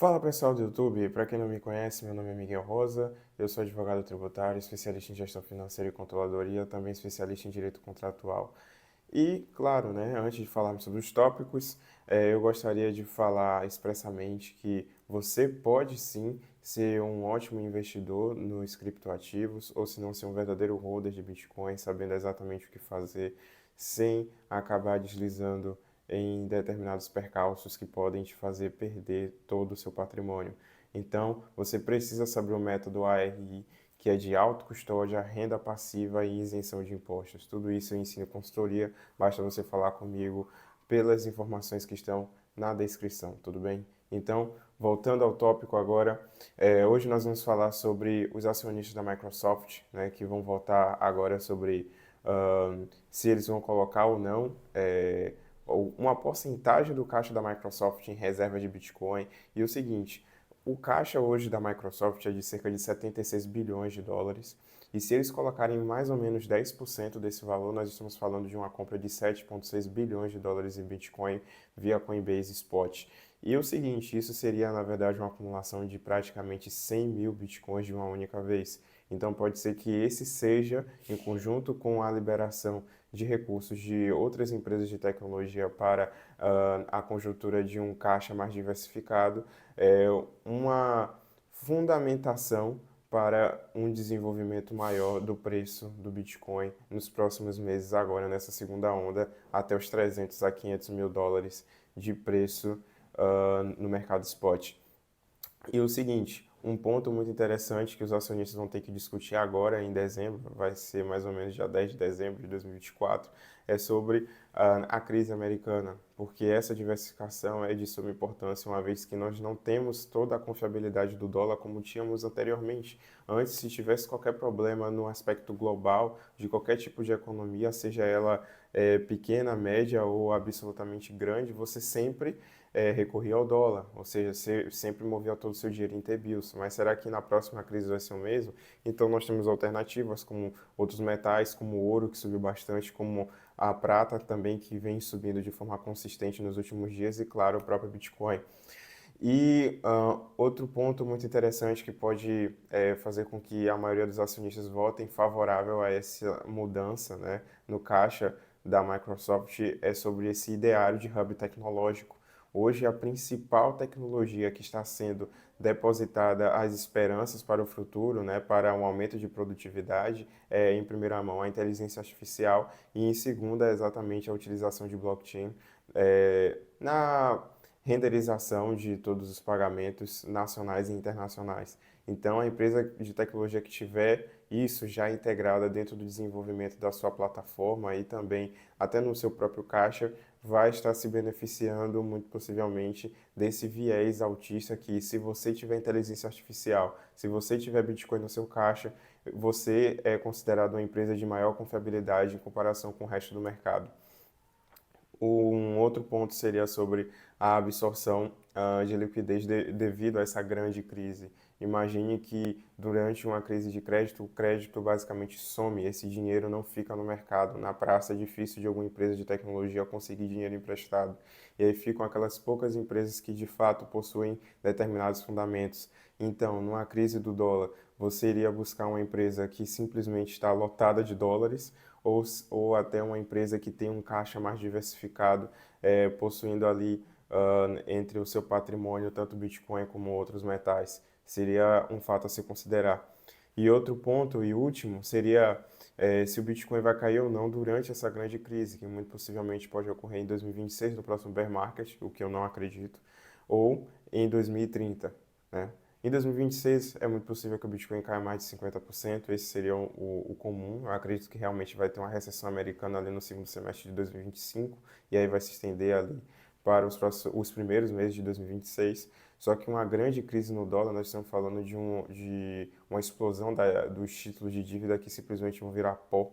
Fala pessoal do YouTube, para quem não me conhece, meu nome é Miguel Rosa, eu sou advogado tributário, especialista em gestão financeira e controladoria, também especialista em direito contratual. E, claro, né, antes de falarmos sobre os tópicos, eu gostaria de falar expressamente que você pode sim ser um ótimo investidor nos criptoativos, ou se não ser um verdadeiro holder de Bitcoin, sabendo exatamente o que fazer, sem acabar deslizando em determinados percalços que podem te fazer perder todo o seu patrimônio. Então, você precisa saber o método ARI, que é de autocustódia, renda passiva e isenção de impostos. Tudo isso eu ensino em consultoria, basta você falar comigo pelas informações que estão na descrição, tudo bem? Então, voltando ao tópico agora, hoje nós vamos falar sobre os acionistas da Microsoft, né, que vão votar agora sobre se eles vão colocar ou não uma porcentagem do caixa da Microsoft em reserva de Bitcoin. E o seguinte, o caixa hoje da Microsoft é de cerca de 76 bilhões de dólares. E se eles colocarem mais ou menos 10% desse valor, nós estamos falando de uma compra de 7,6 bilhões de dólares em Bitcoin via Coinbase Spot. E o seguinte, isso seria na verdade uma acumulação de praticamente 100 mil Bitcoins de uma única vez. Então pode ser que esse seja, em conjunto com a liberação de recursos de outras empresas de tecnologia para a conjuntura de um caixa mais diversificado, uma fundamentação para um desenvolvimento maior do preço do Bitcoin nos próximos meses, agora nessa segunda onda, até os 300 a 500 mil dólares de preço no mercado spot. E o seguinte, um ponto muito interessante que os acionistas vão ter que discutir agora em dezembro, vai ser mais ou menos dia 10 de dezembro de 2024, é sobre a crise americana, porque essa diversificação é de suma importância, uma vez que nós não temos toda a confiabilidade do dólar como tínhamos anteriormente. Antes, se tivesse qualquer problema no aspecto global de qualquer tipo de economia, seja ela pequena, média ou absolutamente grande, você sempre recorria ao dólar, ou seja, você sempre movia todo o seu dinheiro em T-bills. Mas será que na próxima crise vai ser o mesmo? Então nós temos alternativas como outros metais, como o ouro, que subiu bastante, como a prata também, que vem subindo de forma consistente nos últimos dias, e claro, o próprio Bitcoin. E outro ponto muito interessante que pode fazer com que a maioria dos acionistas votem favorável a essa mudança, né, no caixa da Microsoft é sobre esse ideário de hub tecnológico. Hoje, a principal tecnologia que está sendo depositada as esperanças para o futuro, né, para um aumento de produtividade, é, em primeira mão, a inteligência artificial e, em segunda, exatamente a utilização de blockchain na renderização de todos os pagamentos nacionais e internacionais. Então, a empresa de tecnologia que tiver isso já integrada dentro do desenvolvimento da sua plataforma e também até no seu próprio caixa, vai estar se beneficiando muito possivelmente desse viés altista que, se você tiver inteligência artificial, se você tiver Bitcoin no seu caixa, você é considerado uma empresa de maior confiabilidade em comparação com o resto do mercado. Um outro ponto seria sobre a absorção de liquidez devido a essa grande crise. Imagine que durante uma crise de crédito, o crédito basicamente some, esse dinheiro não fica no mercado. Na praça é difícil de alguma empresa de tecnologia conseguir dinheiro emprestado. E aí ficam aquelas poucas empresas que de fato possuem determinados fundamentos. Então, numa crise do dólar, você iria buscar uma empresa que simplesmente está lotada de dólares ou até uma empresa que tem um caixa mais diversificado, possuindo ali entre o seu patrimônio tanto Bitcoin como outros metais. Seria um fato a se considerar. E outro ponto e último seria se o Bitcoin vai cair ou não durante essa grande crise, que muito possivelmente pode ocorrer em 2026, no próximo bear market, o que eu não acredito, ou em 2030, né? Em 2026 é muito possível que o Bitcoin caia mais de 50%, esse seria o comum. Eu acredito que realmente vai ter uma recessão americana ali no segundo semestre de 2025 e aí vai se estender ali para os primeiros meses de 2026. Só que uma grande crise no dólar, nós estamos falando de uma explosão dos títulos de dívida que simplesmente vão virar pó,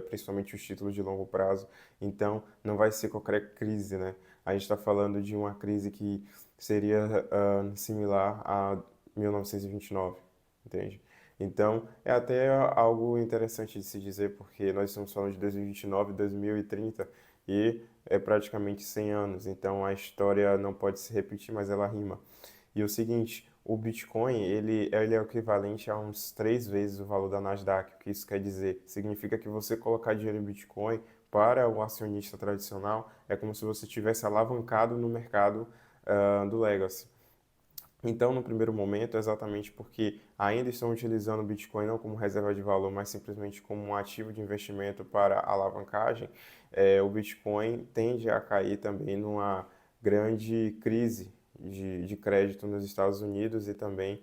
principalmente os títulos de longo prazo. Então, não vai ser qualquer crise, né? A gente está falando de uma crise que seria similar a 1929, entende? Então, é até algo interessante de se dizer, porque nós estamos falando de 2029, 2030 e é praticamente 100 anos. Então, a história não pode se repetir, mas ela rima. E o seguinte, o Bitcoin, ele é o equivalente a uns 3 vezes o valor da Nasdaq. O que isso quer dizer? Significa que você colocar dinheiro em Bitcoin para o acionista tradicional é como se você tivesse alavancado no mercado do Legacy. Então, no primeiro momento, é exatamente porque ainda estão utilizando o Bitcoin não como reserva de valor, mas simplesmente como um ativo de investimento para alavancagem, o Bitcoin tende a cair também numa grande crise de crédito nos Estados Unidos e também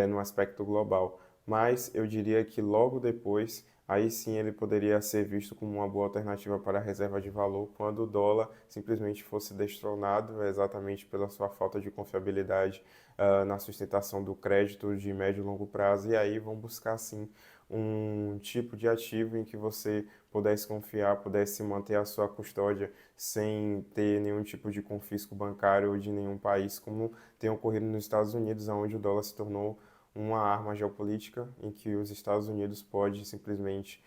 no aspecto global. Mas eu diria que logo depois, aí sim ele poderia ser visto como uma boa alternativa para a reserva de valor quando o dólar simplesmente fosse destronado exatamente pela sua falta de confiabilidade na sustentação do crédito de médio e longo prazo, e aí vão buscar sim um tipo de ativo em que você pudesse confiar, pudesse manter a sua custódia sem ter nenhum tipo de confisco bancário ou de nenhum país, como tem ocorrido nos Estados Unidos, onde o dólar se tornou uma arma geopolítica em que os Estados Unidos pode simplesmente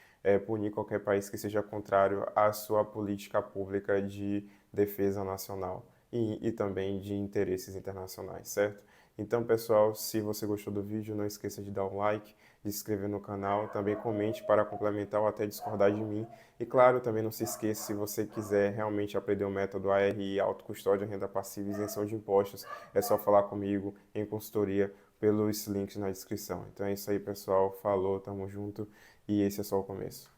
punir qualquer país que seja contrário à sua política pública de defesa nacional e também de interesses internacionais, certo? Então, pessoal, se você gostou do vídeo, não esqueça de dar um like, de se inscrever no canal, também comente para complementar ou até discordar de mim. E claro, também não se esqueça, se você quiser realmente aprender o método ARI, autocustódia, renda passiva e isenção de impostos, é só falar comigo em consultoria pelos links na descrição. Então é isso aí, pessoal. Falou, tamo junto e esse é só o começo.